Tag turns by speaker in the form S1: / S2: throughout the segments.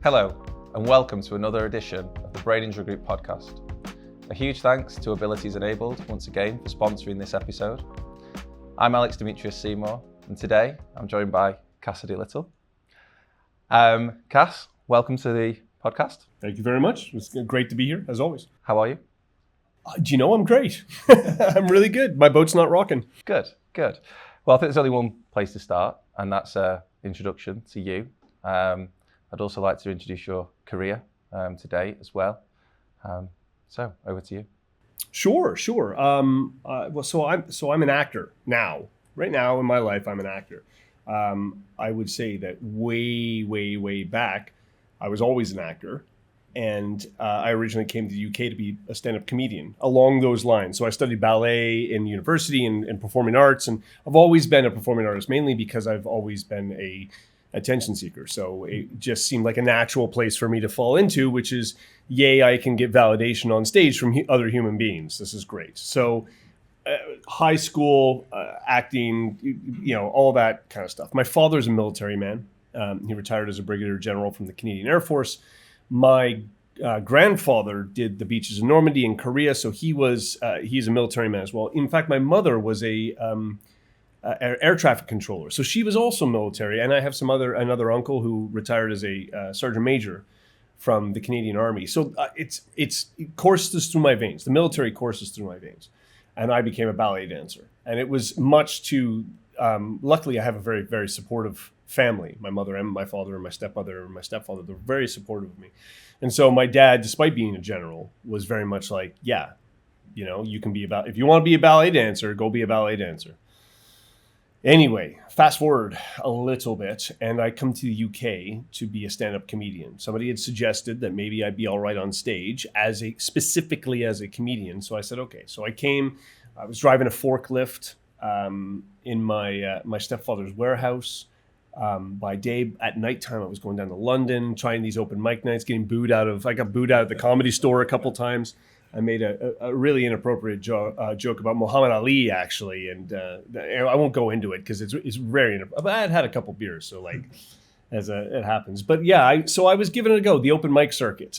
S1: Hello, and welcome to another edition of the Brain Injury Group podcast. A huge thanks to Abilities Enabled once again for sponsoring this episode. I'm Demetrious-Seymour, and today I'm joined by Cassidy Little. Cass, welcome to the podcast.
S2: Thank you very much. It's great to be here, as always.
S1: How are you?
S2: Do you know I'm great? I'm really good. My boat's not rocking.
S1: Good. Well, I think there's only one place to start, and that's introduction to you. I'd also like to introduce your career today as well. So over to you. Sure.
S2: I'm an actor now. Right now in my life, I'm an actor. I would say that way back, I was always an actor. And I originally came to the UK to be a stand-up comedian along those lines. So I studied ballet in university and performing arts. And I've always been a performing artist, mainly because I've always been a attention seeker. So it just seemed like a natural place for me to fall into, which is, yay, I can get validation on stage from other human beings. This is great. So high school, acting, all that kind of stuff. My father's a military man. He retired as a brigadier general from the Canadian Air Force. My grandfather did the beaches of Normandy in Korea, so he's a military man as well. In fact, my mother was a air traffic controller, so she was also military. And I have another uncle who retired as a sergeant major from the Canadian Army. So it courses through my veins. The military courses through my veins, and I became a ballet dancer. And it was much to luckily, I have a very, very supportive family. My mother and my father and my stepmother and my stepfather, they're very supportive of me. And so my dad, despite being a general, was very much like, yeah, you can if you want to be a ballet dancer, go be a ballet dancer. Anyway, fast forward a little bit, and I come to the UK to be a stand-up comedian. Somebody had suggested that maybe I'd be all right on stage specifically as a comedian. So I said, okay. So I was driving a forklift in my stepfather's warehouse. By day, at nighttime, I was going down to London, trying these open mic nights, I got booed out of the Comedy Store a couple times. I made a really inappropriate joke about Muhammad Ali, actually, and I won't go into it because it's very inappropriate. But I had a couple beers, so it happens. But yeah, I was giving it a go. The open mic circuit.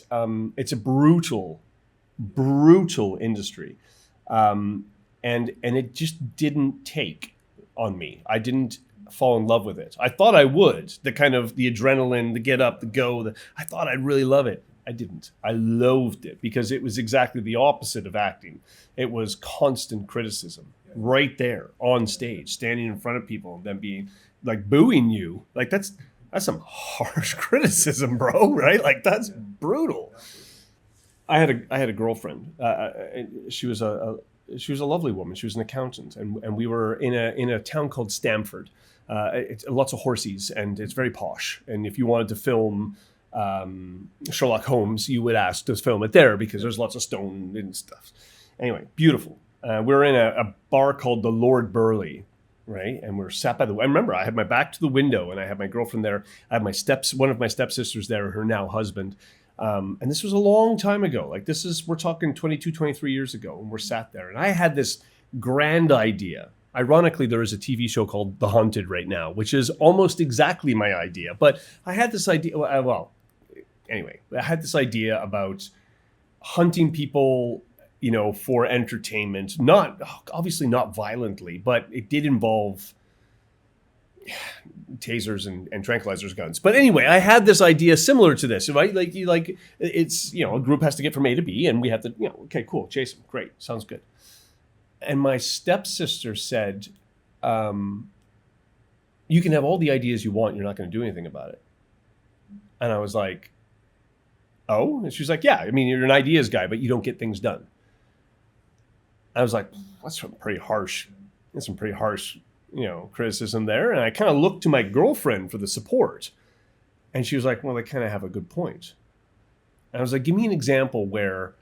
S2: It's a brutal industry, and it just didn't take on me. I didn't fall in love with it. I thought I would. The adrenaline, the get up, the go. I thought I'd really love it. I didn't. I loathed it because it was exactly the opposite of acting. It was constant criticism right there on stage, standing in front of people and then being like booing you. Like that's some harsh criticism, bro. Right? Like that's brutal. I had a girlfriend. She was a lovely woman. She was an accountant, and we were in a town called Stamford. It's lots of horses, and it's very posh. And if you wanted to film Sherlock Holmes, you would ask to film it there because there's lots of stone and stuff. Anyway, beautiful. We're in a bar called the Lord Burleigh, right? And we're sat by I remember I had my back to the window, and I had my girlfriend there. I had one of my stepsisters there, her now husband. And this was a long time ago. We're talking 22, 23 years ago, and we're sat there. And I had this grand idea. Ironically, there is a TV show called The Haunted right now, which is almost exactly my idea. But I had this idea, anyway, I had this idea about hunting people, for entertainment, obviously not violently, but it did involve tasers and tranquilizers guns. But anyway, I had this idea similar to this, right? It's, a group has to get from A to B, and we have to, okay, cool, chase them. Great. Sounds good. And my stepsister said, you can have all the ideas you want. You're not going to do anything about it. And I was like, oh? And she was like, yeah, you're an ideas guy, but you don't get things done. I was like, that's some pretty harsh criticism there. And I kind of looked to my girlfriend for the support. And she was like, well, they kind of have a good point. And I was like, give me an example where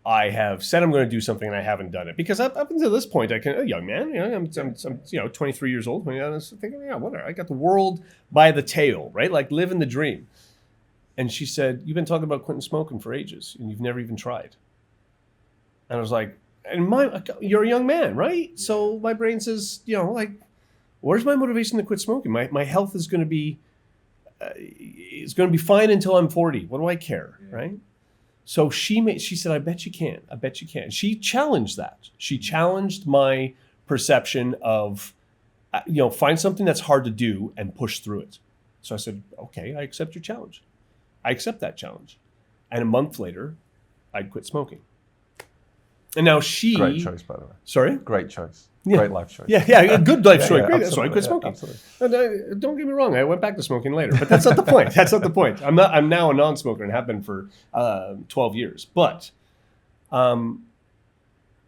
S2: I have said I'm going to do something and I haven't done it. Because up until this point, a young man, I'm 23 years old. I was thinking, yeah, whatever. I got the world by the tail, right? Like living the dream. And she said, you've been talking about quitting smoking for ages and you've never even tried. And I was like, you're a young man, right? So my brain says, where's my motivation to quit smoking? My health is going to be it's going to be fine until I'm 40. What do I care, right? So she said, I bet you can. I bet you can. She challenged that. She challenged my perception of, find something that's hard to do and push through it. So I said, okay, I accept your challenge. I accept that challenge. And a month later, I'd quit smoking. And now she...
S1: Great choice, by the way.
S2: Sorry?
S1: Great choice.
S2: Yeah.
S1: Great life choice.
S2: Yeah, a good life choice. Great.
S1: Yeah,
S2: That's why I quit smoking.
S1: Absolutely.
S2: Don't get me wrong. I went back to smoking later, but that's not the point. That's not the point. I'm now a non-smoker and have been for 12 years. But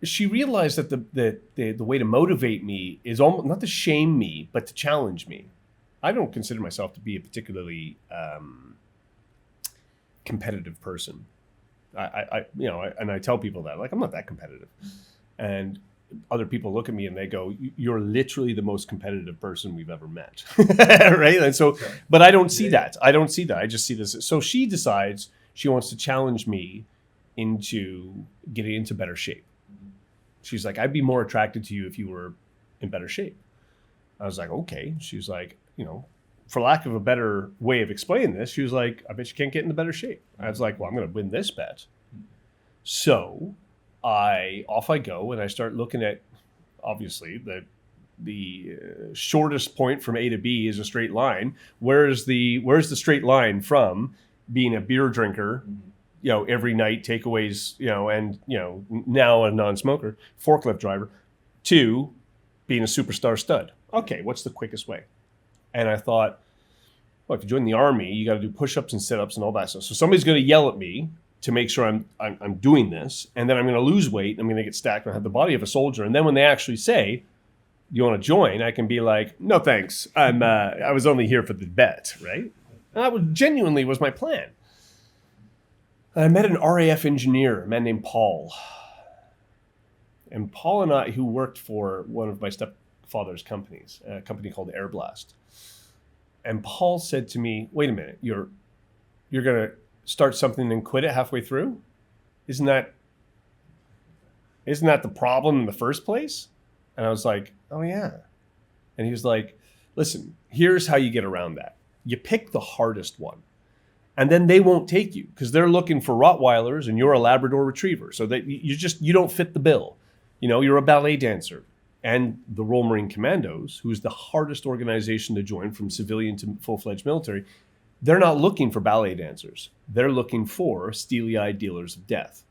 S2: she realized that the way to motivate me is almost not to shame me, but to challenge me. I don't consider myself to be a particularly competitive person. I tell people that, like, I'm not that competitive. And other people look at me and they go, you're literally the most competitive person we've ever met. Right? And so, but I don't see that. I don't see that. I just see this. So she decides she wants to challenge me into getting into better shape. She's like, I'd be more attracted to you if you were in better shape. I was like, okay. She was like, for lack of a better way of explaining this, she was like, I bet you can't get into better shape. I was like, well, I'm going to win this bet. So off I go, and I start looking at, obviously, the shortest point from A to B is a straight line. Where's the straight line from being a beer drinker, every night, takeaways, and now a non-smoker, forklift driver, to being a superstar stud? Okay, what's the quickest way? And I thought, well, if you join the army, you got to do push-ups and sit-ups and all that stuff. So somebody's going to yell at me to make sure I'm doing this, and then I'm going to lose weight. I'm going to get stacked and have the body of a soldier. And then when they actually say, "You want to join?" I can be like, "No, thanks. I was only here for the bet." Right? And that genuinely was my plan. And I met an RAF engineer, a man named Paul. And Paul and I, who worked for one of my stepfather's companies, a company called Air Blast. And Paul said to me, "Wait a minute, you're going to start something and quit it halfway through? Isn't that the problem in the first place?" And I was like, "Oh yeah." And he was like, "Listen, here's how you get around that. You pick the hardest one, and then they won't take you because they're looking for Rottweilers and you're a Labrador Retriever. So that you don't fit the bill. You're a ballet dancer." And the Royal Marine Commandos, who's the hardest organization to join from civilian to full-fledged military, they're not looking for ballet dancers. They're looking for steely-eyed dealers of death.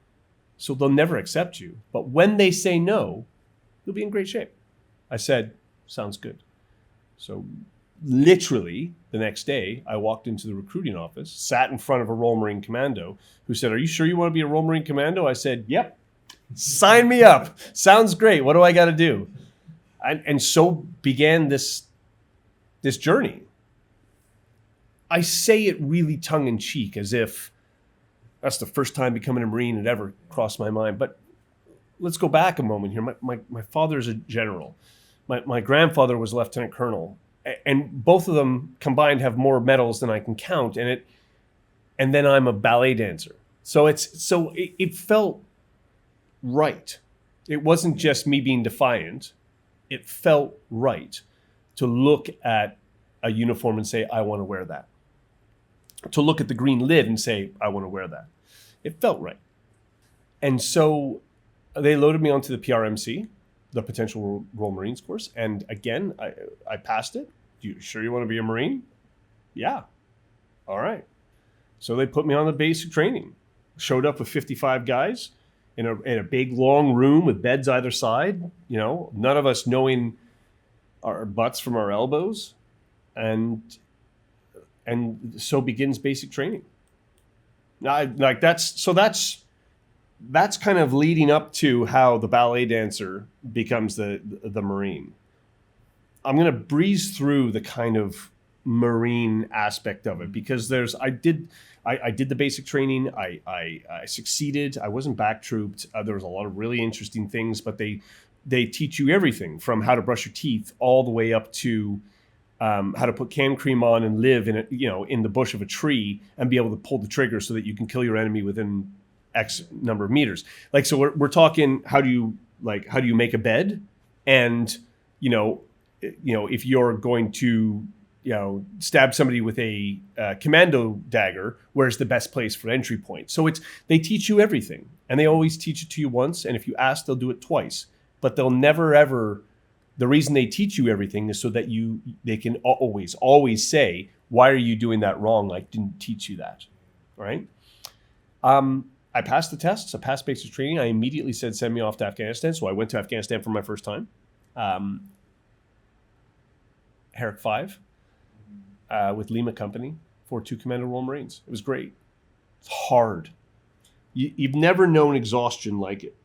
S2: So they'll never accept you. But when they say no, you'll be in great shape. I said, sounds good. So literally the next day, I walked into the recruiting office, sat in front of a Royal Marine Commando who said, "Are you sure you want to be a Royal Marine Commando?" I said, "Yep. Sign me up. Sounds great. What do I got to do?" And so began this journey. I say it really tongue-in-cheek, as if that's the first time becoming a Marine had ever crossed my mind. But let's go back a moment here. My father's a general. My grandfather was a lieutenant colonel. And both of them combined have more medals than I can count. And then I'm a ballet dancer. So it felt right. It wasn't just me being defiant. It felt right to look at a uniform and say, I want to wear that. To look at the green lid and say, I want to wear that. It felt right. And so they loaded me onto the PRMC, the Potential Royal Marines course. And again, I passed it. You sure you want to be a Marine? Yeah. All right. So they put me on the basic training. Showed up with 55 guys in a big long room with beds either side. None of us knowing our butts from our elbows. And so begins basic training. Now, that's kind of leading up to how the ballet dancer becomes the Marine. I'm going to breeze through the kind of Marine aspect of it because I did the basic training. I succeeded. I wasn't back trooped. There was a lot of really interesting things, but they teach you everything from how to brush your teeth all the way up to how to put cam cream on and live in the bush of a tree and be able to pull the trigger so that you can kill your enemy within X number of meters. So we're talking how do you make a bed, and if you're going to stab somebody with a Commando dagger, where's the best place for entry point? So they teach you everything, and they always teach it to you once, and if you ask, they'll do it twice. But they'll never ever. The reason they teach you everything is so that they can always say, why are you doing that wrong? I didn't teach you that, right? I passed the tests. I passed basic training. I immediately said, send me off to Afghanistan. So I went to Afghanistan for my first time. Herrick 5 with Lima Company for 2 Commando Royal Marines. It was great. It's hard. You've never known exhaustion like it.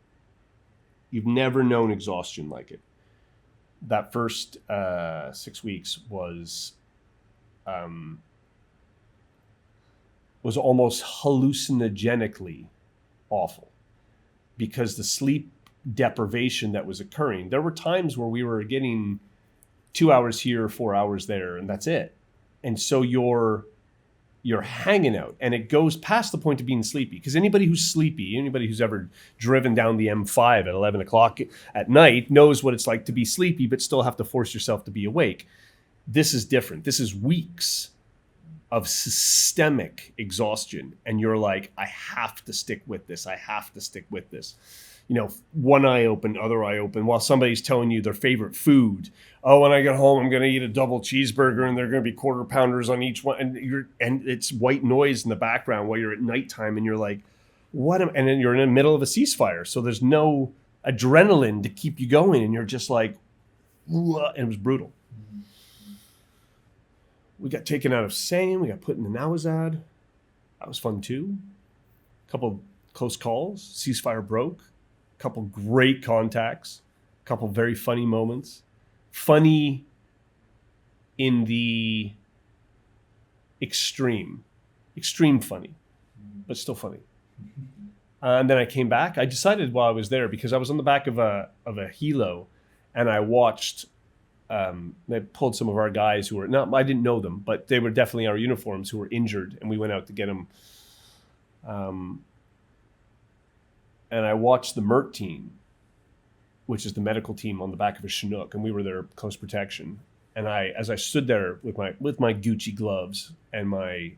S2: You've never known exhaustion like it. That first 6 weeks was almost hallucinogenically awful because the sleep deprivation that was occurring. There were times where we were getting 2 hours here, 4 hours there, and that's it. And so you're hanging out, and it goes past the point of being sleepy. Because anybody who's sleepy, anybody who's ever driven down the M5 at 11 o'clock at night knows what it's like to be sleepy, but still have to force yourself to be awake. This is different. This is weeks of systemic exhaustion. And you're like, I have to stick with this. I have to stick with this. One eye open, other eye open, while somebody's telling you their favorite food. Oh, when I get home, I'm going to eat a double cheeseburger, and they're going to be quarter pounders on each one. And it's white noise in the background while you're at nighttime, and you're like, and then you're in the middle of a ceasefire. So there's no adrenaline to keep you going. And you're just like, and it was brutal. We got taken out of Sane. We got put in the Nawazad. That was fun too. A couple close calls. Ceasefire broke. A couple great contacts. A couple very funny moments. Funny in the extreme funny, but still funny. And then I came back. I decided while I was there, because I was on the back of a helo, and I watched. They pulled some of our guys who were I didn't know them, but they were definitely our uniforms who were injured, and we went out to get them. And I watched the MERT team, which is the medical team, on the back of a Chinook, and we were their close protection. And as I stood there with my Gucci gloves and my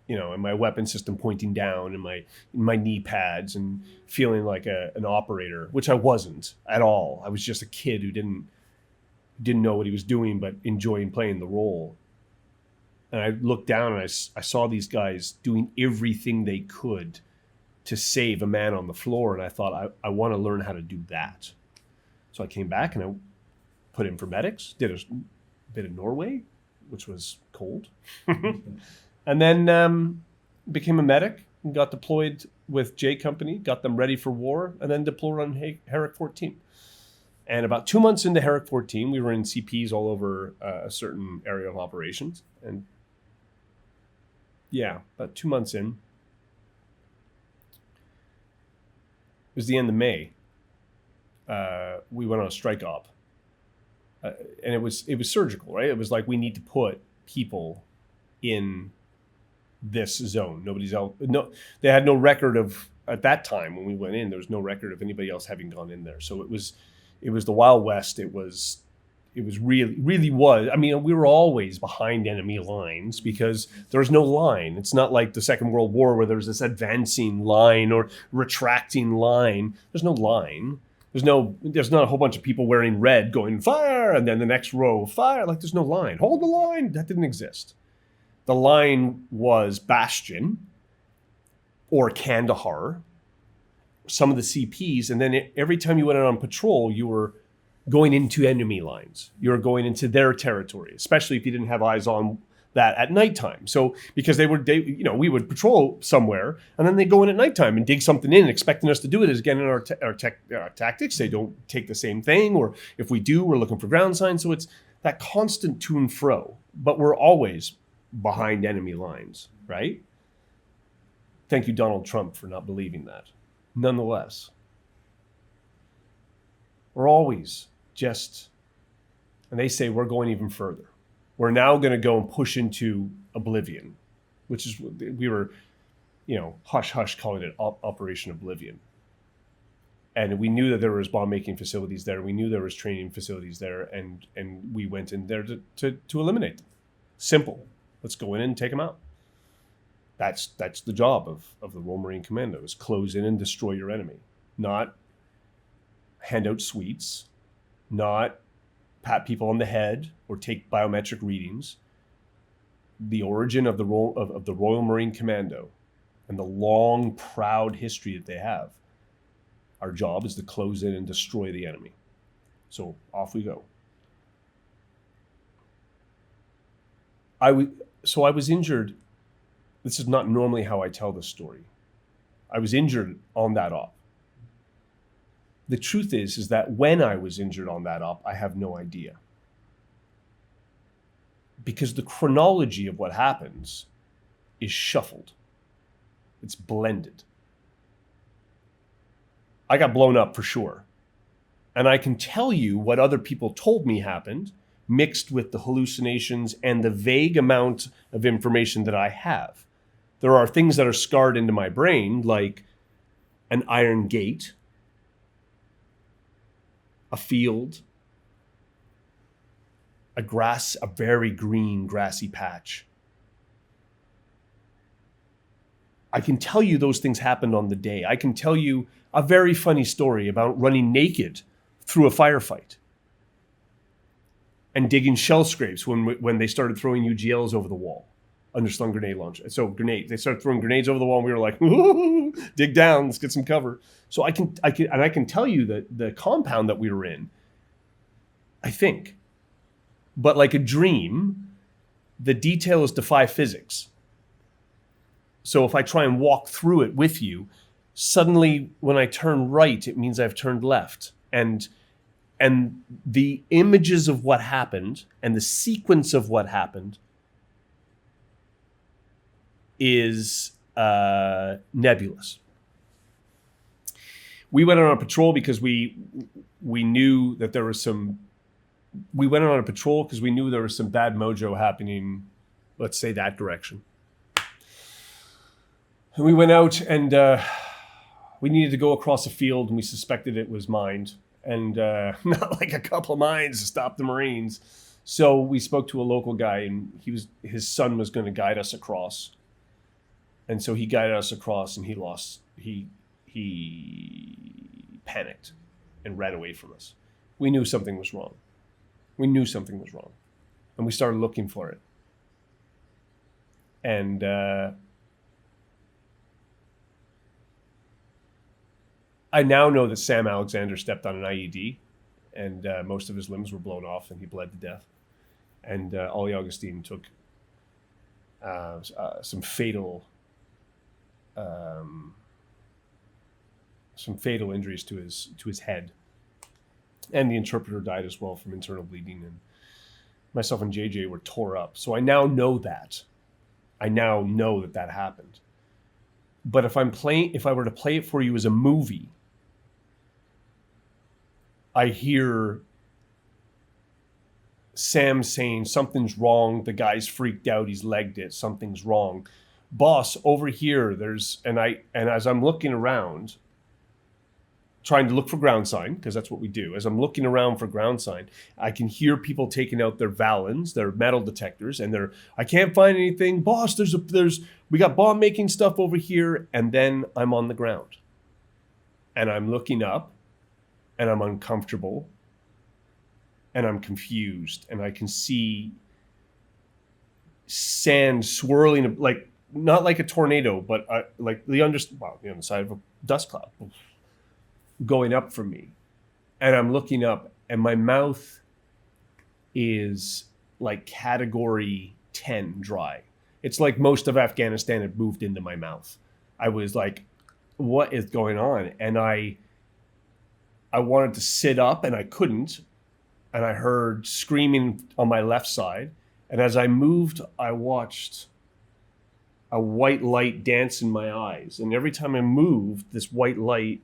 S2: weapon system pointing down and my knee pads, and feeling like an operator, which I wasn't at all. I was just a kid who didn't know what he was doing, but enjoying playing the role. And I looked down and I saw these guys doing everything they could to save a man on the floor. And I thought, I want to learn how to do that. So I came back and I put in for medics, did a bit of Norway, which was cold. And then became a medic and got deployed with J Company, got them ready for war, and then deployed on Herrick 14. And about 2 months into Herrick 14, we were in CPs all over a certain area of operations. And yeah, about 2 months in, it was the end of May. We went on a strike op, and it was surgical, right? It was like, we need to put people in this zone. Nobody's else. No, they had no record of, at that time when we went in, there was no record of anybody else having gone in there. So it was the Wild West. It was really was. I mean, we were always behind enemy lines because there's no line. It's not like the Second World War where there's this advancing line or retracting line. There's no line. There's not a whole bunch of people wearing red going fire and then the next row fire. Like, there's no line. Hold the line. That didn't exist. The line was Bastion or Kandahar, some of the CPs, and then every time you went out on patrol, you were going into enemy lines. You were going into their territory, especially if you didn't have eyes on that at nighttime. So because we would patrol somewhere, and then they go in at nighttime and dig something in, expecting us to do it again in our tactics. They don't take the same thing, or if we do, we're looking for ground signs. So it's that constant to and fro, but we're always behind enemy lines, right? Thank you, Donald Trump, for not believing that. Nonetheless, we're always just, and they say we're going even further. We're now going to go and push into Oblivion, which is, we were, hush calling it Operation Oblivion. And we knew that there was bomb making facilities there. We knew there was training facilities there, and we went in there to eliminate them. Simple. Let's go in and take them out. That's the job of the Royal Marine Commando, is close in and destroy your enemy. Not hand out sweets, not pat people on the head or take biometric readings. The origin of the Royal Marine Commando and the long, proud history that they have, our job is to close in and destroy the enemy. So off we go. I was injured. This is not normally how I tell this story. I was injured on that op. The truth is that when I was injured on that op, I have no idea. Because the chronology of what happens is shuffled. It's blended. I got blown up for sure. And I can tell you what other people told me happened, mixed with the hallucinations and the vague amount of information that I have. There are things that are scarred into my brain, like an iron gate, a field, a very green grassy patch. I can tell you those things happened on the day. I can tell you a very funny story about running naked through a firefight and digging shell scrapes when they started throwing UGLs over the wall, underslung grenade launcher. So grenades, they started throwing grenades over the wall, and we were like, ooh, dig down, let's get some cover. So I can tell you that the compound that we were in, I think, but like a dream, the details defy physics. So if I try and walk through it with you, suddenly when I turn right, it means I've turned left. And the images of what happened and the sequence of what happened is nebulous. We went on a patrol because we knew that there was some. We went on a patrol because we knew there was some bad mojo happening. Let's say that direction. And we went out and we needed to go across a field, and we suspected it was mined, and not like a couple of mines to stop the Marines. So we spoke to a local guy, and his son was going to guide us across. And so he guided us across, and he panicked and ran away from us. We knew something was wrong. And we started looking for it. And I now know that Sam Alexander stepped on an IED, and most of his limbs were blown off, and he bled to death. And Ollie Augustine took some fatal injuries to his head, and the interpreter died as well from internal bleeding. And myself and JJ were tore up. So I now know that. I now know that happened. But if I were to play it for you as a movie, I hear Sam saying, something's wrong, the guy's freaked out, he's legged it, something's wrong. Boss, over here, and as I'm looking around, trying to look for ground sign, because that's what we do. As I'm looking around for ground sign, I can hear people taking out their Valens, their metal detectors, and I can't find anything. Boss, we got bomb making stuff over here, and then I'm on the ground. And I'm looking up, and I'm uncomfortable, and I'm confused, and I can see sand swirling, like not like a tornado, but like the underside of a dust cloud going up from me. And I'm looking up, and my mouth is like category 10 dry. It's like most of Afghanistan had moved into my mouth. I was like, what is going on? And I wanted to sit up, and I couldn't. And I heard screaming on my left side. And as I moved, I watched a white light dance in my eyes. And every time I moved, this white light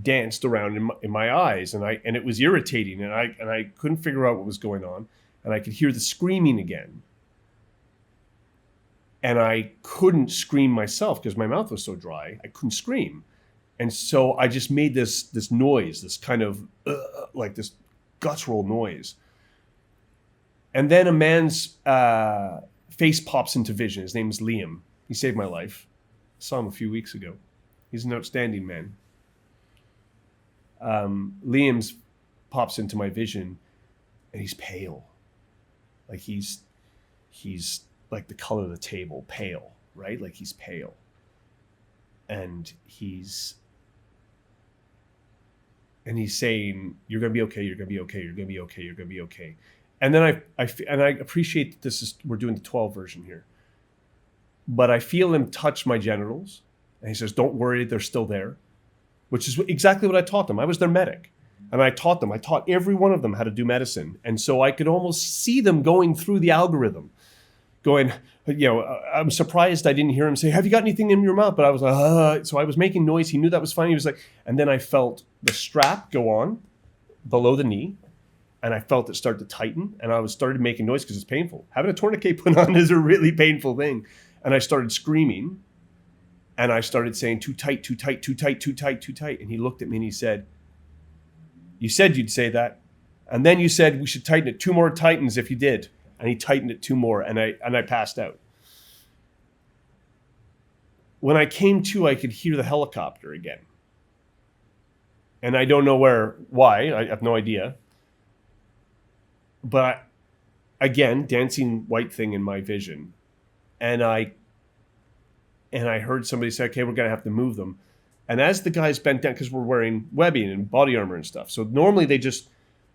S2: danced around in my eyes. And it was irritating. And I couldn't figure out what was going on. And I could hear the screaming again. And I couldn't scream myself because my mouth was so dry. I couldn't scream. And so I just made this noise, this kind of like this guttural noise. And then a man's face pops into vision. His name is Liam. He saved my life. I saw him a few weeks ago. He's an outstanding man. Liam's pops into my vision, and he's pale. Like he's like the color of the table, pale, right? Like he's pale. And he's saying, "You're gonna be okay. You're gonna be okay. You're gonna be okay. You're gonna be okay." And then I appreciate that we're doing the 12 version here, but I feel him touch my genitals, and he says, "Don't worry, they're still there," which is exactly what I taught them. I was their medic, and I taught every one of them how to do medicine, and so I could almost see them going through the algorithm, going, I'm surprised I didn't hear him say, "Have you got anything in your mouth?" But I was like, so I was making noise. He knew that was funny. He was like, and then I felt the strap go on below the knee. And I felt it start to tighten, and I started making noise because it's painful. Having a tourniquet put on is a really painful thing. And I started screaming, and I started saying, "Too tight, too tight, too tight, too tight, too tight." And he looked at me and he said, "You said you'd say that. And then you said we should tighten it 2 more tightens if you did." And he tightened it 2 more, and I passed out. When I came to, I could hear the helicopter again. And I don't know why, I have no idea. But again, dancing white thing in my vision. And I heard somebody say, "Okay, we're going to have to move them." And as the guys bent down, because we're wearing webbing and body armor and stuff. So normally they just,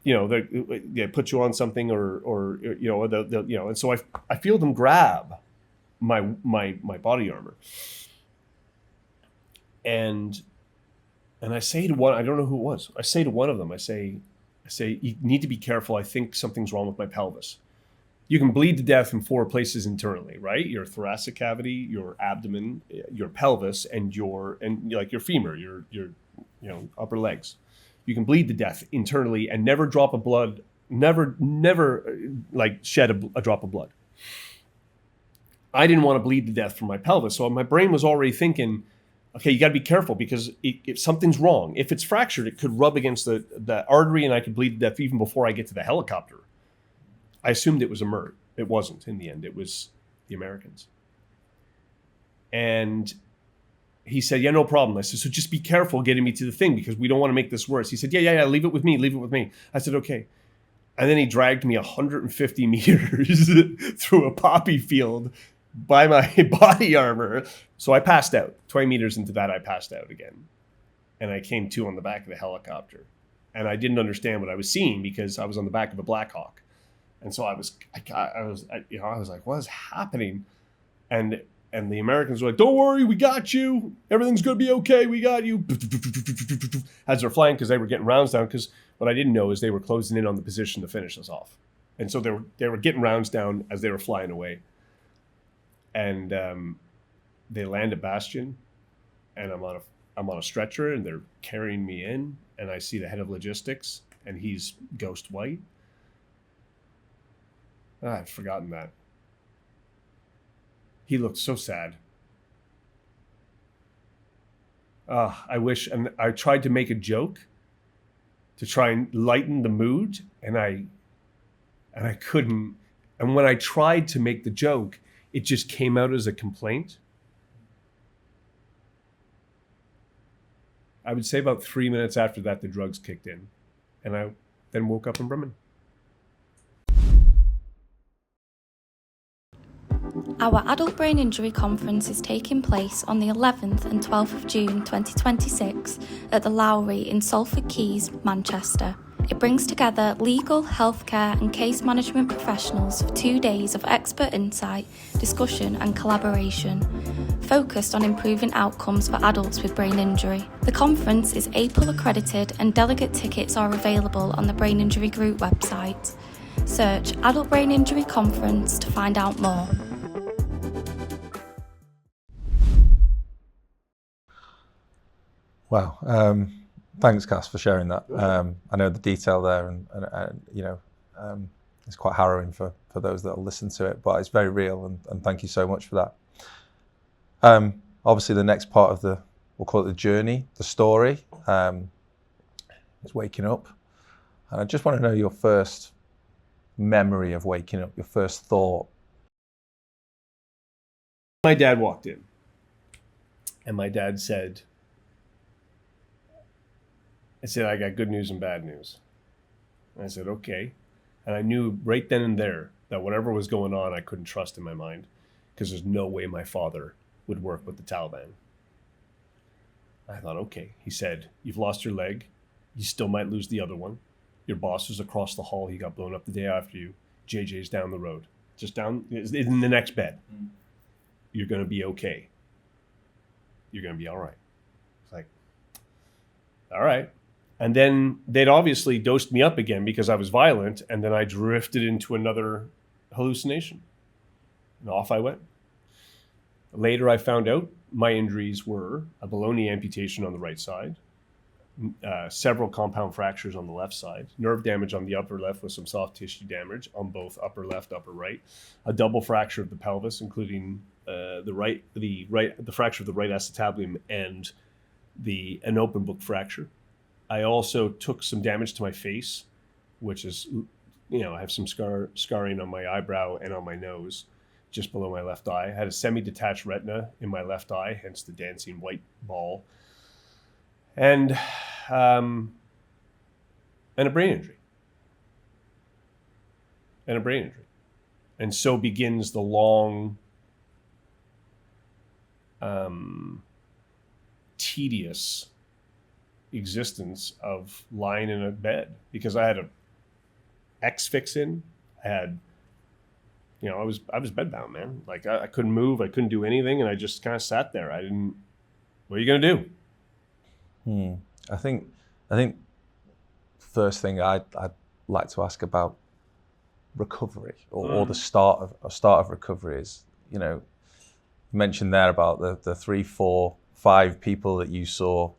S2: they put you on something or and so I feel them grab my body armor. And I say to one, I don't know who it was. I say to one of them, I say, "You need to be careful. I think something's wrong with my pelvis." You can bleed to death in 4 places internally, right? Your thoracic cavity, your abdomen, your pelvis, and your femur, your upper legs. You can bleed to death internally and never drop of blood, never shed a drop of blood. I didn't want to bleed to death from my pelvis, so my brain was already thinking, okay, you got to be careful because if something's wrong, if it's fractured, it could rub against the artery and I could bleed to death even before I get to the helicopter. I assumed it was a MERT. It wasn't in the end. It was the Americans. And he said, "Yeah, no problem." I said, "So just be careful getting me to the thing because we don't want to make this worse." He said, yeah, leave it with me. Leave it with me. I said, "Okay." And then he dragged me 150 meters through a poppy field by my body armor. So I passed out. 20 meters into that, I passed out again. And I came to on the back of the helicopter. And I didn't understand what I was seeing because I was on the back of a Black Hawk. And so I was like, what is happening? And the Americans were like, "Don't worry, we got you. Everything's going to be okay. We got you." As they're flying, because they were getting rounds down. Because what I didn't know is they were closing in on the position to finish us off. And so they were getting rounds down as they were flying away. And they land at Bastion, and I'm on a stretcher, and they're carrying me in, and I see the head of logistics, and he's ghost white. I'd forgotten that. He looked so sad. I wish, and I tried to make a joke to try and lighten the mood, and I couldn't. And when I tried to make the joke, it just came out as a complaint. I would say about 3 minutes after that, the drugs kicked in, and I then woke up in Bremen.
S3: Our Adult Brain Injury Conference is taking place on the 11th and 12th of June 2026 at the Lowry in Salford Quays, Manchester. It brings together legal, healthcare and case management professionals for 2 days of expert insight, discussion and collaboration, focused on improving outcomes for adults with brain injury. The conference is APL accredited and delegate tickets are available on the Brain Injury Group website. Search Adult Brain Injury Conference to find out more.
S1: Wow. Thanks, Cass, for sharing that. I know the detail there, and it's quite harrowing for those that will listen to it, but it's very real, and thank you so much for that. Obviously, the next part of we'll call it the journey, the story, is waking up. And I just want to know your first memory of waking up, your first thought?
S2: My dad walked in, and my dad said, I got good news and bad news. And I said, okay. And I knew right then and there that whatever was going on, I couldn't trust in my mind, because there's no way my father would work with the Taliban. I thought, okay. He said, you've lost your leg. You still might lose the other one. Your boss was across the hall. He got blown up the day after you. JJ's down the road. Just down in the next bed. You're going to be okay. You're going to be all right. It's like, all right. And then they'd obviously dosed me up again because I was violent. And then I drifted into another hallucination. And off I went. Later, I found out my injuries were a below-knee amputation on the right side, several compound fractures on the left side, nerve damage on the upper left with some soft tissue damage on both upper left, upper right, a double fracture of the pelvis, including the fracture of the right acetabulum and an open book fracture. I also took some damage to my face, which is, I have some scarring on my eyebrow and on my nose, just below my left eye. I had a semi-detached retina in my left eye, hence the dancing white ball, and a brain injury. And so begins the long, tedious existence of lying in a bed, because I had a X-fix in. I had, I was bedbound, man. Like I couldn't move, I couldn't do anything, and I just kind of sat there. What are you gonna do?
S1: I think first thing I'd like to ask about recovery or the start of recovery is, you mentioned there about the 3, 4, 5 people that you saw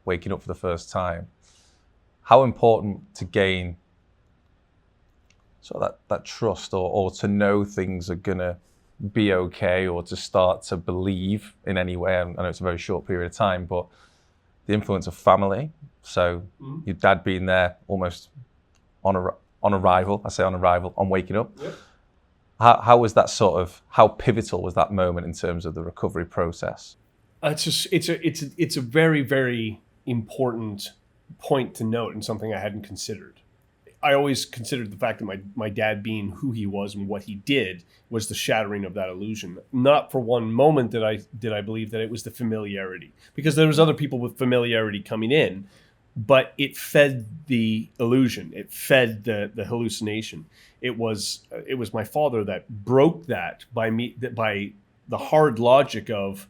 S1: waking up for the first time. How important to gain sort of that trust or to know things are gonna be okay, or to start to believe in any way? I know it's a very short period of time, but the influence of family. So your dad being there almost on arrival, on waking up. Yep. How was that how pivotal was that moment in terms of the recovery process?
S2: It's a very, very important point to note, and something I hadn't considered. I always considered the fact that my dad being who he was and what he did was the shattering of that illusion. Not for one moment did I believe that it was the familiarity, because there was other people with familiarity coming in, but it fed the illusion. It fed the hallucination. It was my father that broke that by the hard logic of,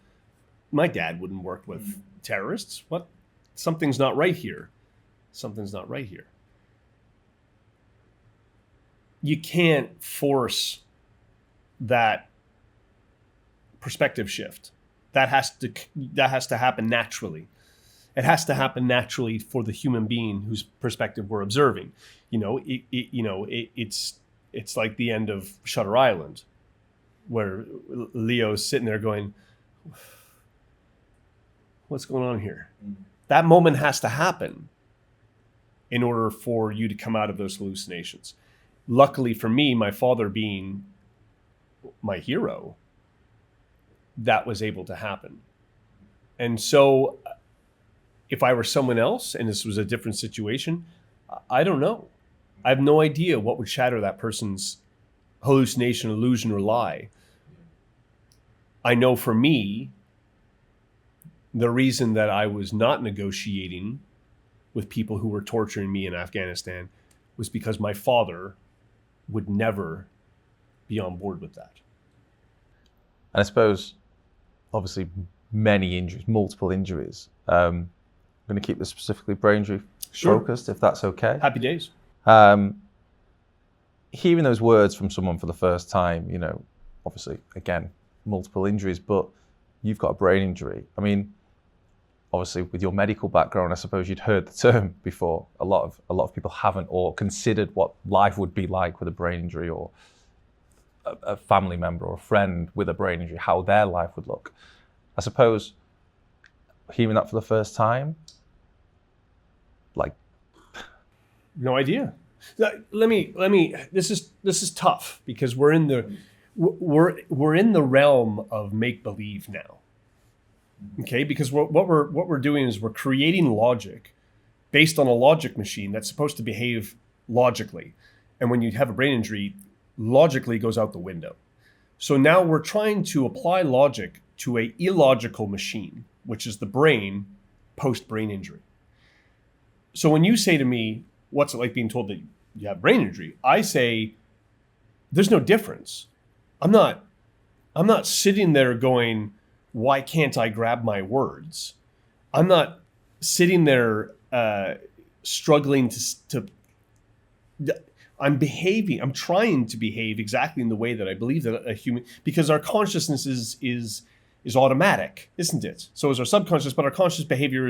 S2: my dad wouldn't work with terrorists. What? Something's not right here. Something's not right here. You can't force that perspective shift. That has to happen naturally. It has to happen naturally for the human being whose perspective we're observing. It's like the end of Shutter Island, where Leo's sitting there going, what's going on here? That moment has to happen in order for you to come out of those hallucinations. Luckily for me, my father being my hero, that was able to happen. And so if I were someone else and this was a different situation, I don't know. I have no idea what would shatter that person's hallucination, illusion, or lie. I know for me, the reason that I was not negotiating with people who were torturing me in Afghanistan was because my father would never be on board with that.
S1: And I suppose, obviously, many injuries, multiple injuries. I'm going to keep this specifically brain injury focused, if that's okay.
S2: Happy days.
S1: Hearing those words from someone for the first time, obviously, again, multiple injuries, but you've got a brain injury. I mean, obviously, with your medical background, I suppose you'd heard the term before. A lot of people haven't, or considered what life would be like with a brain injury, or a family member or a friend with a brain injury, how their life would look. I suppose hearing that for the first time, like,
S2: no idea. Let me. This is tough because we're in the realm of make believe now. Okay, because what we're doing is we're creating logic based on a logic machine that's supposed to behave logically, and when you have a brain injury, logically goes out the window. So now we're trying to apply logic to a illogical machine, which is the brain post brain injury. So when you say to me, what's it like being told that you have brain injury? I say, there's no difference. I'm not sitting there going, why can't I grab my words? I'm not sitting there struggling to I'm trying to behave exactly in the way that I believe that a human, because our consciousness is automatic, isn't it? So is our subconscious, but our conscious behavior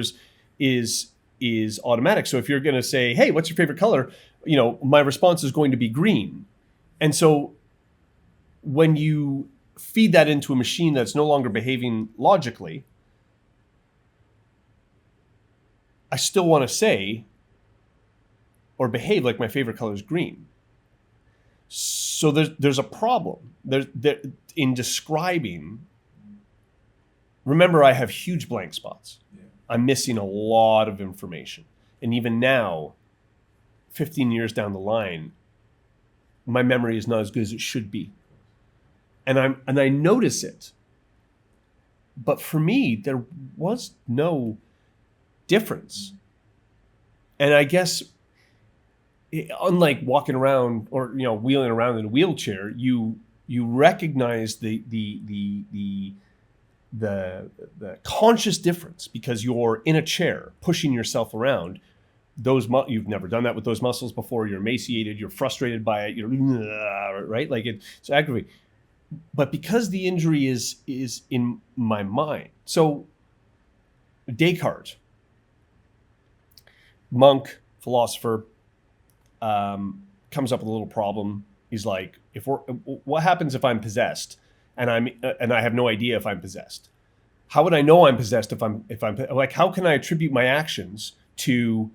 S2: is automatic. So if you're going to say, hey, what's your favorite color? My response is going to be green. And so when you feed that into a machine that's no longer behaving logically, I still want to say or behave like my favorite color is green. So there's a problem there in describing. Remember, I have huge blank spots. Yeah. I'm missing a lot of information. And even now, 15 years down the line, my memory is not as good as it should be. And I notice it. But for me, there was no difference. And I guess, unlike walking around or wheeling around in a wheelchair, you recognize the conscious difference because you're in a chair pushing yourself around. You've never done that with those muscles before. You're emaciated. You're frustrated by it. You're right, like it's aggravating. But because the injury is in my mind, so Descartes, monk, philosopher, comes up with a little problem. He's like, what happens if I'm possessed and I have no idea if I'm possessed? How would I know I'm possessed if I'm like, how can I attribute my actions to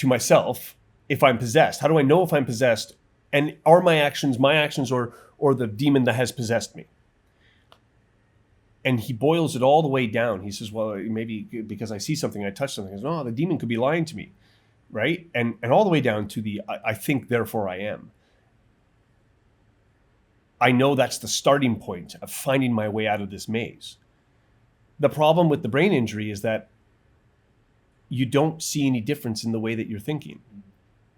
S2: myself if I'm possessed? How do I know if I'm possessed? And are my actions or the demon that has possessed me? And he boils it all the way down. He says, well, maybe because I see something, I touch something. He says, oh, the demon could be lying to me, right? And all the way down to I think, therefore I am. I know that's the starting point of finding my way out of this maze. The problem with the brain injury is that you don't see any difference in the way that you're thinking.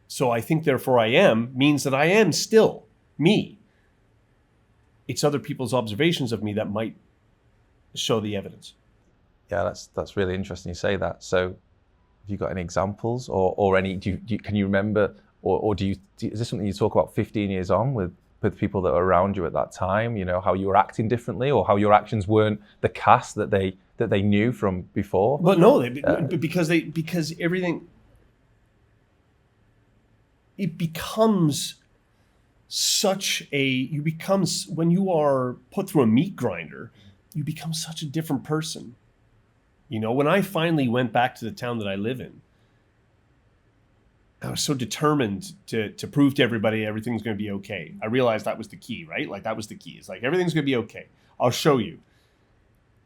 S2: So I think, therefore I am means that I am still me. It's other people's observations of me that might show the evidence.
S1: Yeah, that's really interesting you say that. So have you got any examples or any, can you remember, or is this something you talk about 15 years on with people that were around you at that time, how you were acting differently or how your actions weren't the cast that they knew from before?
S2: But no, because everything, it becomes when you are put through a meat grinder, you become such a different person. When I finally went back to the town that I live in, I was so determined to prove to everybody everything's going to be okay. I realized that was the key, right? Like that was the key. It's like, everything's going to be okay. I'll show you.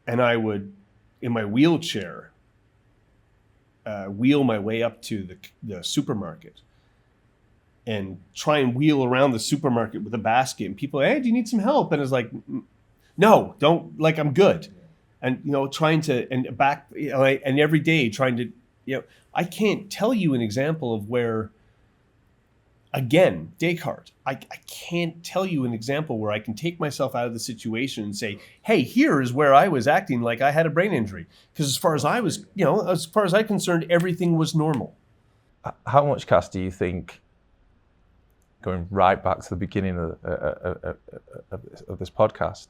S2: And I would, in my wheelchair, wheel my way up to the supermarket and try and wheel around the supermarket with a basket. And people, hey, do you need some help? And it's like, no, don't, like, I'm good. And, trying to, and back, and every day trying to, I can't tell you an example of where, again, Descartes, I can't tell you an example where I can take myself out of the situation and say, hey, here is where I was acting like I had a brain injury. Because as far as I'm concerned, everything was normal.
S1: How much, Cass, do you think, going right back to the beginning of this podcast,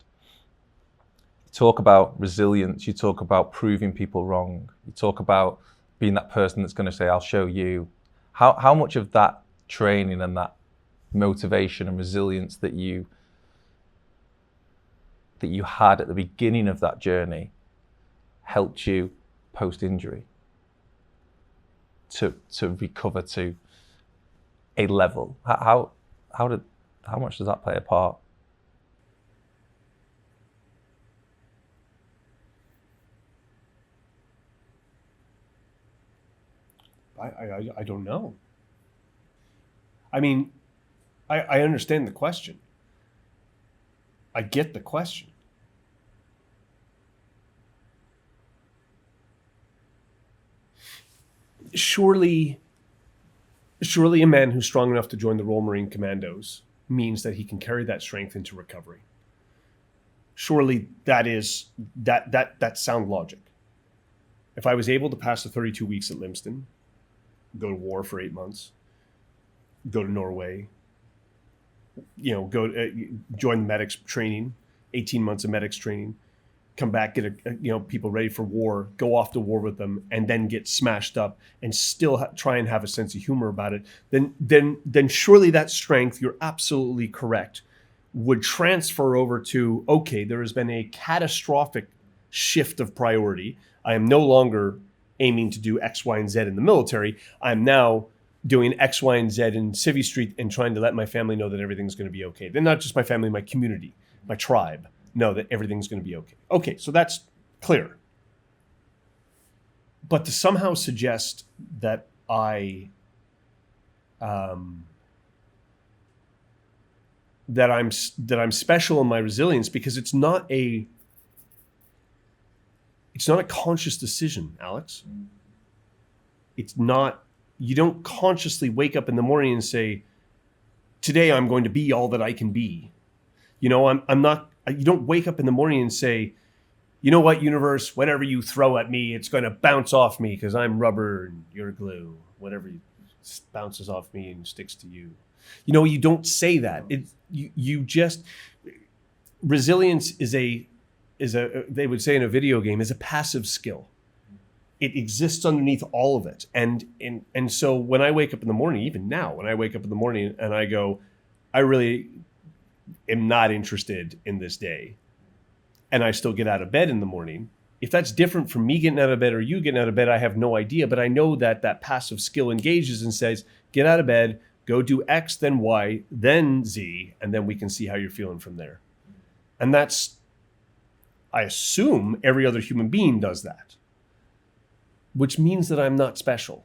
S1: you talk about resilience, you talk about proving people wrong, you talk about being that person that's going to say, I'll show you. How much of that training and that motivation and resilience that you had at the beginning of that journey helped you post-injury to recover to a level? How much does that play a part?
S2: I don't know. I mean, I understand the question. I get the question. Surely a man who's strong enough to join the Royal Marine Commandos means that he can carry that strength into recovery. Surely that's sound logic. If I was able to pass the 32 weeks at Limston, go to war for 8 months, go to Norway, join the medics training, 18 months of medics training, come back, get people ready for war, go off to war with them, and then get smashed up and still try and have a sense of humor about it, then surely that strength, you're absolutely correct, would transfer over to, okay, there has been a catastrophic shift of priority. I am no longer aiming to do X, Y, and Z in the military. I'm now doing X, Y, and Z in Civvy Street and trying to let my family know that everything's going to be okay. Then not just my family, my community, my tribe, know that everything's going to be okay. Okay, so that's clear. But to somehow suggest that I'm special in my resilience, because it's not a conscious decision, Alex. It's not. You don't consciously wake up in the morning and say, today I'm going to be all that I can be. I'm not. You don't wake up in the morning and say, you know what, universe, whatever you throw at me, it's going to bounce off me because I'm rubber and you're glue. Whatever bounces off me and sticks to you. You don't say that. You just, resilience is a they would say in a video game, is a passive skill. It exists underneath all of it. And so when I wake up in the morning, even now, when I wake up in the morning and I go, I really am not interested in this day, and I still get out of bed in the morning, if that's different from me getting out of bed or you getting out of bed, I have no idea. But I know that passive skill engages and says, get out of bed, go do X, then Y, then Z, and then we can see how you're feeling from there. And that's, I assume every other human being does that, which means that I'm not special,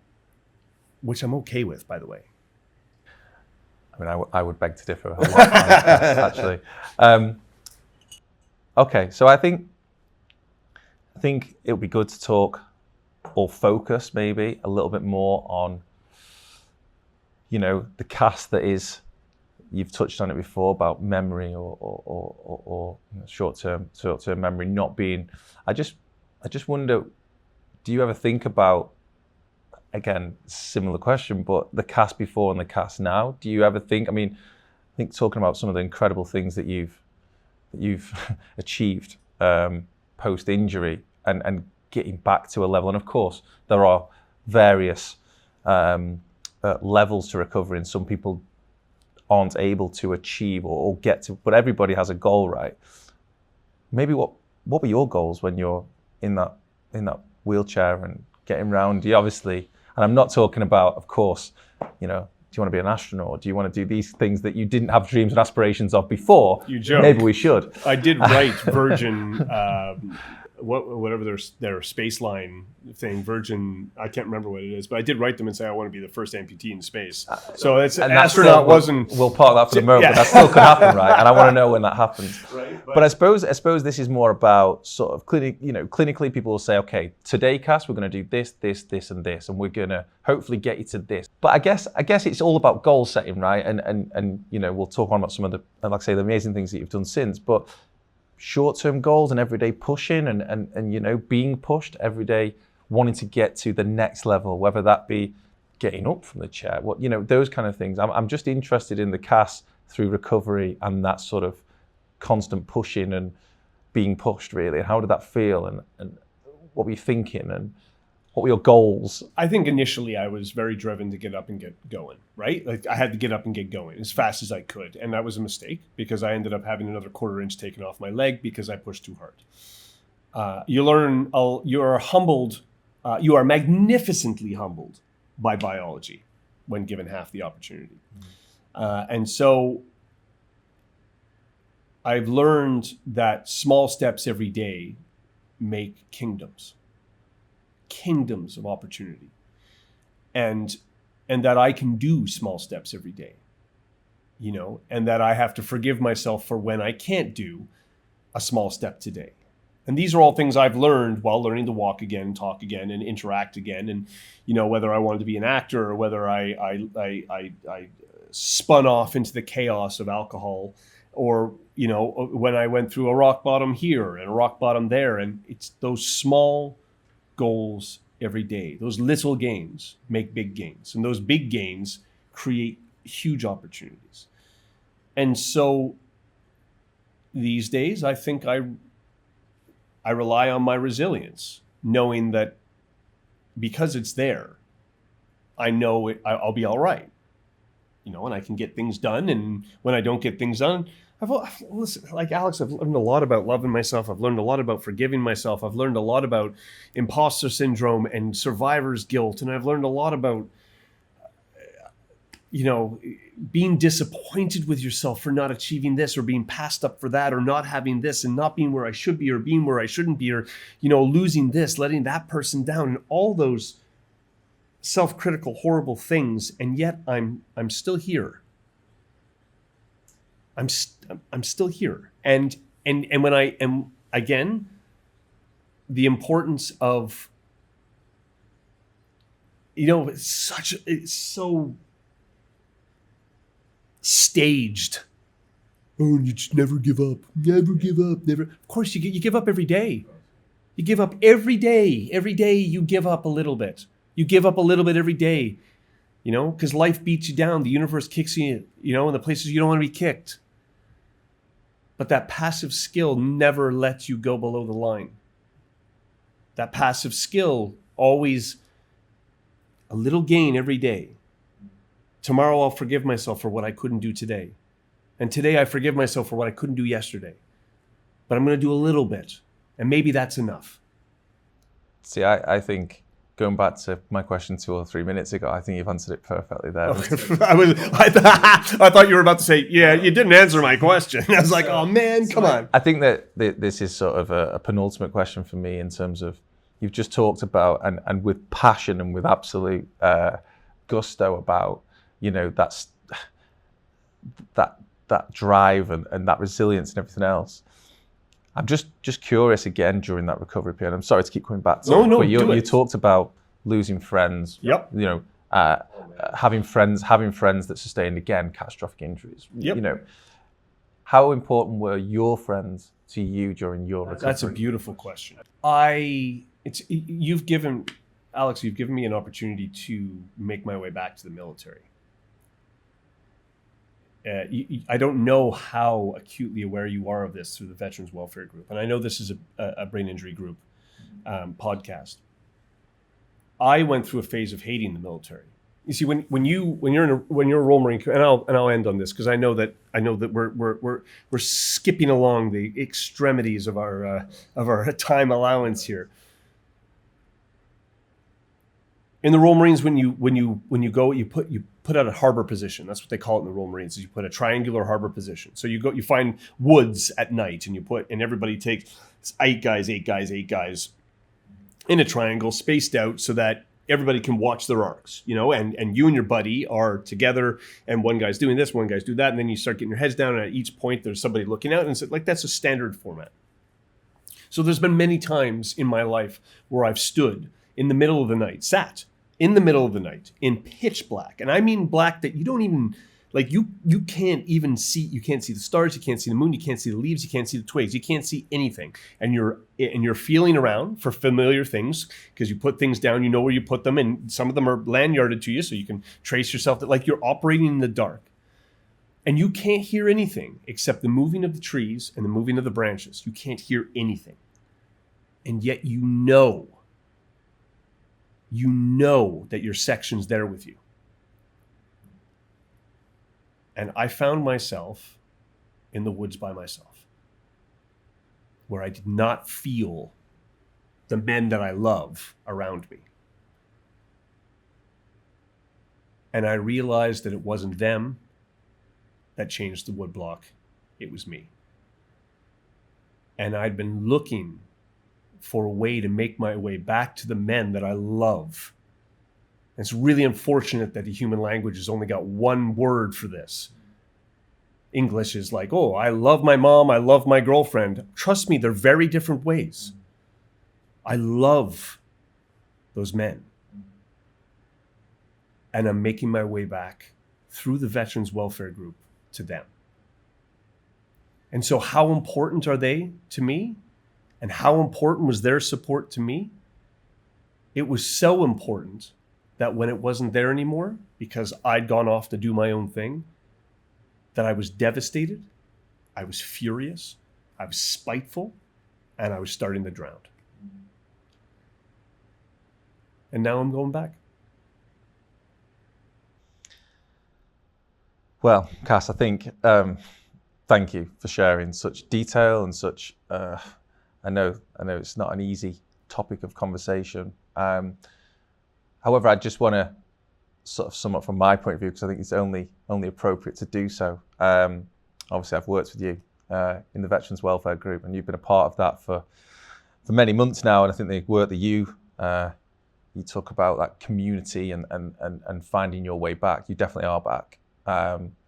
S2: which I'm okay with, by the way.
S1: I mean, I would beg to differ a lot, actually. Okay, so I think it would be good to talk or focus maybe a little bit more on, the cast that is, you've touched on it before about memory or short-term memory not being. I just wonder, do you ever think about, again, similar question, but the cast before and the cast now? Do you ever think? I think talking about some of the incredible things that you've achieved post-injury and getting back to a level, and of course there are various levels to recovery, and some people aren't able to achieve or get to, but everybody has a goal, right? Maybe what were your goals when you're in that wheelchair and getting around? You obviously, and I'm not talking about, of course, do you want to be an astronaut? Do you want to do these things that you didn't have dreams and aspirations of before?
S2: You joke.
S1: Maybe we should.
S2: I did write Virgin, whatever their space line thing, Virgin, I can't remember what it is, but I did write them and say I want to be the first amputee in space. So it's an astronaut wasn't.
S1: We'll park that for the moment, but that still could happen, right? And I want to know when that happens.
S2: Right,
S1: but I suppose this is more about sort of clinically people will say, okay, today, Cass, we're going to do this, this, this, and this, and we're going to hopefully get you to this. But I guess it's all about goal setting, right? And we'll talk on about some of the, like I say, the amazing things that you've done since, but short-term goals and everyday pushing and being pushed every day, wanting to get to the next level, whether that be getting up from the chair, those kind of things. I'm just interested in the Cass through recovery and that sort of constant pushing and being pushed, really. And how did that feel, and what were you thinking, and what were your goals?
S2: I think initially I was very driven to get up and get going, right? Like I had to get up and get going as fast as I could. And that was a mistake because I ended up having another quarter inch taken off my leg because I pushed too hard. You are humbled. You are magnificently humbled by biology. when given half the opportunity. And so I've learned that small steps every day make kingdoms of opportunity, and that I can do small steps every day, and that I have to forgive myself for when I can't do a small step today. And these are all things I've learned while learning to walk again, talk again, and interact again. And, whether I wanted to be an actor or whether I spun off into the chaos of alcohol, or, when I went through a rock bottom here and a rock bottom there. And it's those small goals every day. Those little gains make big gains. And those big gains create huge opportunities. And so these days, I think I rely on my resilience, knowing that because it's there, I know I'll be all right, and I can get things done. And when I don't get things done, listen, like Alex, I've learned a lot about loving myself. I've learned a lot about forgiving myself. I've learned a lot about imposter syndrome and survivor's guilt. And I've learned a lot about, being disappointed with yourself for not achieving this, or being passed up for that, or not having this, and not being where I should be, or being where I shouldn't be, or, losing this, letting that person down, and all those self-critical, horrible things. And yet I'm still here. I'm still here. And when I am, again, the importance of, it's so staged. Oh, you just never give up. Never give up. Never. Of course, you give up every day. You give up every day. Every day you give up a little bit. You give up a little bit every day, because life beats you down. The universe kicks you, in the places you don't want to be kicked. But that passive skill never lets you go below the line. That passive skill, always a little gain every day. Tomorrow I'll forgive myself for what I couldn't do today. And today I forgive myself for what I couldn't do yesterday. But I'm going to do a little bit. And maybe that's enough.
S1: See, I think, going back to my question 2 or 3 minutes ago, I think you've answered it perfectly there.
S2: I thought you were about to say, yeah, you didn't answer my question. I was like, oh man, come on.
S1: I think that this is sort of a penultimate question for me, in terms of, you've just talked about, and with passion and with absolute gusto about, that drive and that resilience and everything else. I'm just curious again, during that recovery period. I'm sorry to keep coming back to it, but you talked about losing friends.
S2: Yep.
S1: Having friends that sustained, again, catastrophic injuries.
S2: Yep.
S1: How important were your friends to you during your recovery?
S2: That's a beautiful question. You've given me an opportunity to make my way back to the military. I don't know how acutely aware you are of this through the Veterans Welfare Group, and I know this is a brain injury group podcast. I went through a phase of hating the military. You see, when you're a Royal Marine, and I'll end on this, because I know that we're skipping along the extremities of our time allowance here. In the Royal Marines, when you go, you put out a harbor position. That's what they call it in the Royal Marines. Is you put a triangular harbor position. So you find woods at night, and everybody takes 8 guys in a triangle, spaced out, so that everybody can watch their arcs, and you and your buddy are together, and one guy's doing this, one guy's doing that, and then you start getting your heads down, and at each point there's somebody looking out, and it's like, that's a standard format. So there's been many times in my life where I've stood in the middle of the night, sat in the middle of the night in pitch black. And I mean black that you don't even, you can't even see, you can't see the stars, you can't see the moon, you can't see the leaves, you can't see the twigs, you can't see anything. And you're feeling around for familiar things, because you put things down, you know where you put them, and some of them are lanyarded to you, so you can trace yourself, that like you're operating in the dark. And you can't hear anything except the moving of the trees and the moving of the branches. You can't hear anything. And yet you know that your section's there with you. And I found myself in the woods by myself, where I did not feel the men that I love around me. And I realized that it wasn't them that changed the woodblock. It was me. And I'd been looking for a way to make my way back to the men that I love. And it's really unfortunate that the human language has only got one word for this. English is like, oh, I love my mom, I love my girlfriend. Trust me, they're very different ways. I love those men. And I'm making my way back through the Veterans Welfare Group to them. And so how important are they to me? And how important was their support to me? It was so important that when it wasn't there anymore, because I'd gone off to do my own thing, that I was devastated, I was furious, I was spiteful, and I was starting to drown. And now I'm going back.
S1: Well, Cass, I think, thank you for sharing such detail and such, I know it's not an easy topic of conversation. However, I just want to sort of sum up from my point of view, because I think it's only appropriate to do so. Obviously, I've worked with you in the Veterans Welfare Group, and you've been a part of that for many months now. And I think the work that you talk about, that community and finding your way back, you definitely are back.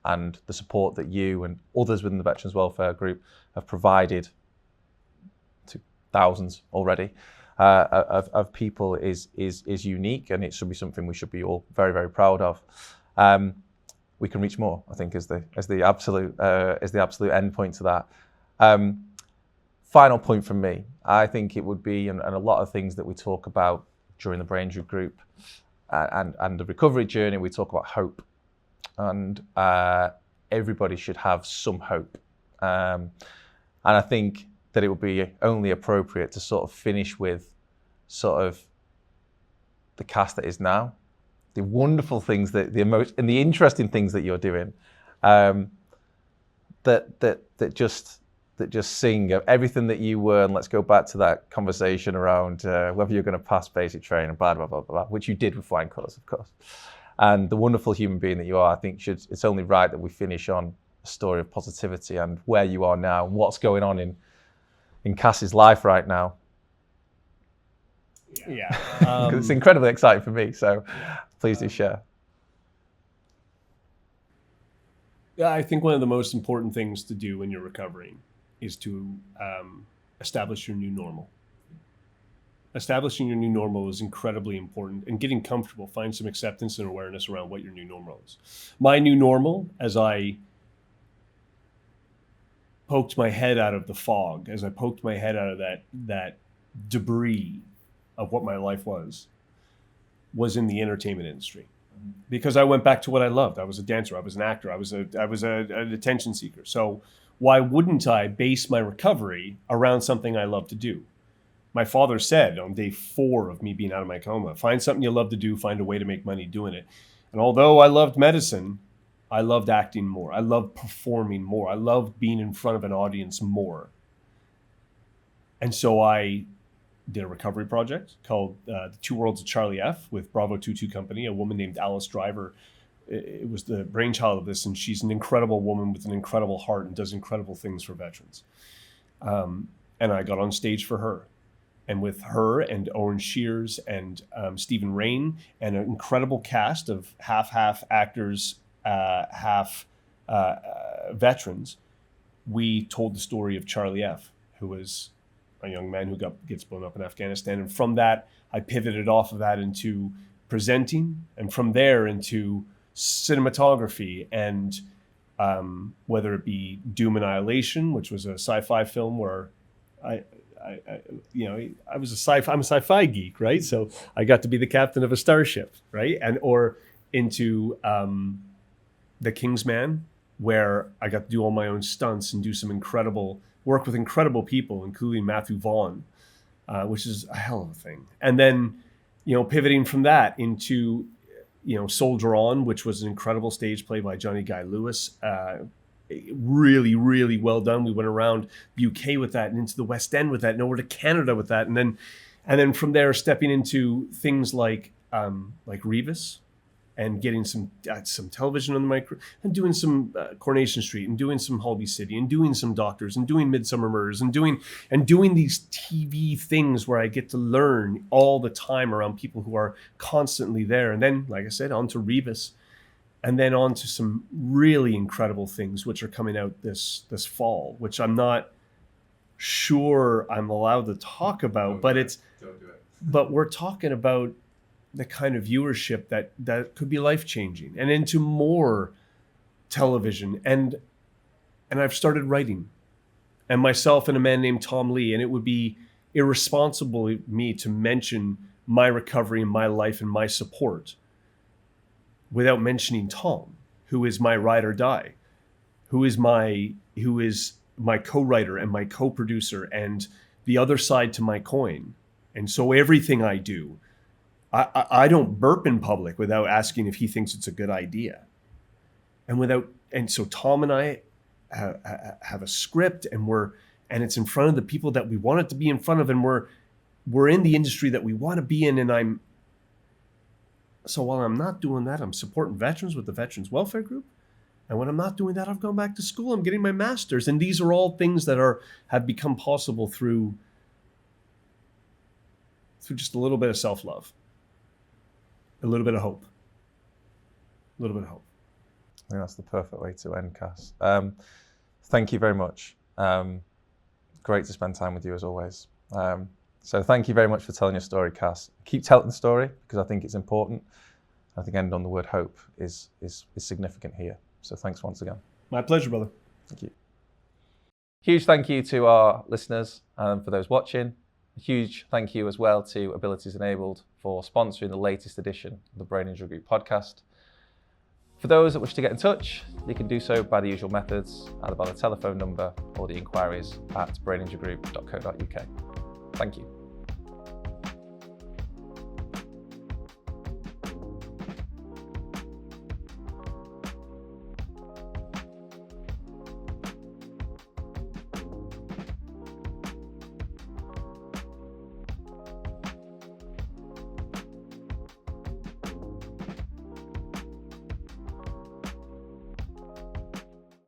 S1: And the support that you and others within the Veterans Welfare Group have provided to thousands already of people is unique, and it should be something we should be all very, very proud of. We can reach more, I think, is the absolute end point to that. Final point from me, I think it would be, and a lot of things that we talk about during the brain injury group and the recovery journey, we talk about hope. And everybody should have some hope. And I think that it would be only appropriate to sort of finish with sort of the Cass that is now, the wonderful things and the interesting things that you're doing, that just sing of everything that you were. And let's go back to that conversation around whether you're going to pass basic training, blah, blah, blah, blah, which you did with flying colours, of course. And the wonderful human being that you are, I think it's only right that we finish on a story of positivity and where you are now and what's going on in Cass's life right now.
S2: Yeah.
S1: It's incredibly exciting for me, so please do share.
S2: I think one of the most important things to do when you're recovering is to establish your new normal. Establishing your new normal is incredibly important, and getting comfortable, find some acceptance and awareness around what your new normal is. My new normal, as I poked my head out of the fog, as I poked my head out of that debris of what my life was in the entertainment industry. Because I went back to what I loved. I was a dancer, I was an actor, I was an attention seeker. So why wouldn't I base my recovery around something I love to do? My father said on day 4 of me being out of my coma, find something you love to do, find a way to make money doing it. And although I loved medicine, I loved acting more. I loved performing more. I loved being in front of an audience more. And so I did a recovery project called The Two Worlds of Charlie F. with Bravo 22 Company, a woman named Alice Driver. It was the brainchild of this, and she's an incredible woman with an incredible heart and does incredible things for veterans. And I got on stage for her. And with her and Owen Shears and Stephen Rain and an incredible cast of half actors, half veterans, we told the story of Charlie F., who was a young man who gets blown up in Afghanistan. And from that, I pivoted off of that into presenting, and from there into cinematography, and whether it be Doom Annihilation, which was a sci-fi film where I'm a sci-fi geek, right? So I got to be the captain of a starship, right? Or into The King's Man, where I got to do all my own stunts and do some incredible work with incredible people, including Matthew Vaughn, which is a hell of a thing. And then, pivoting from that into, Soldier On, which was an incredible stage play by Johnny Guy Lewis. Really, really well done. We went around the UK with that and into the West End with that and over to Canada with that. And then from there, stepping into things like Revis, and getting some television on the micro, and doing some Coronation Street, and doing some Holby City, and doing some Doctors, and doing Midsummer Murders, and doing these TV things where I get to learn all the time around people who are constantly there. And then, like I said, on to Rebus, and then on to some really incredible things which are coming out this fall, which I'm not sure I'm allowed to talk about, but don't do it. But we're talking about the kind of viewership that could be life-changing, and into more television. And I've started writing, and myself and a man named Tom Lee, and it would be irresponsible of me to mention my recovery and my life and my support without mentioning Tom, who is my ride or die, who is my co-writer and my co-producer and the other side to my coin. And so everything I do, I don't burp in public without asking if he thinks it's a good idea. And so Tom and I have a script, and it's in front of the people that we want it to be in front of, and we're in the industry that we want to be in. So while I'm not doing that, I'm supporting veterans with the Veterans Welfare Group. And when I'm not doing that, I've gone back to school. I'm getting my master's. And these are all things that have become possible through just a little bit of self-love. A little bit of hope. A little bit of hope.
S1: I think that's the perfect way to end, Cass. Thank you very much. Great to spend time with you as always. So thank you very much for telling your story, Cass. Keep telling the story, because I think it's important. I think ending on the word hope is significant here. So thanks once again.
S2: My pleasure, brother.
S1: Thank you. Huge thank you to our listeners and for those watching. A huge thank you as well to Abilities Enabled for sponsoring the latest edition of the Brain Injury Group podcast. For those that wish to get in touch, you can do so by the usual methods, either by the telephone number or the inquiries at braininjurygroup.co.uk. Thank you.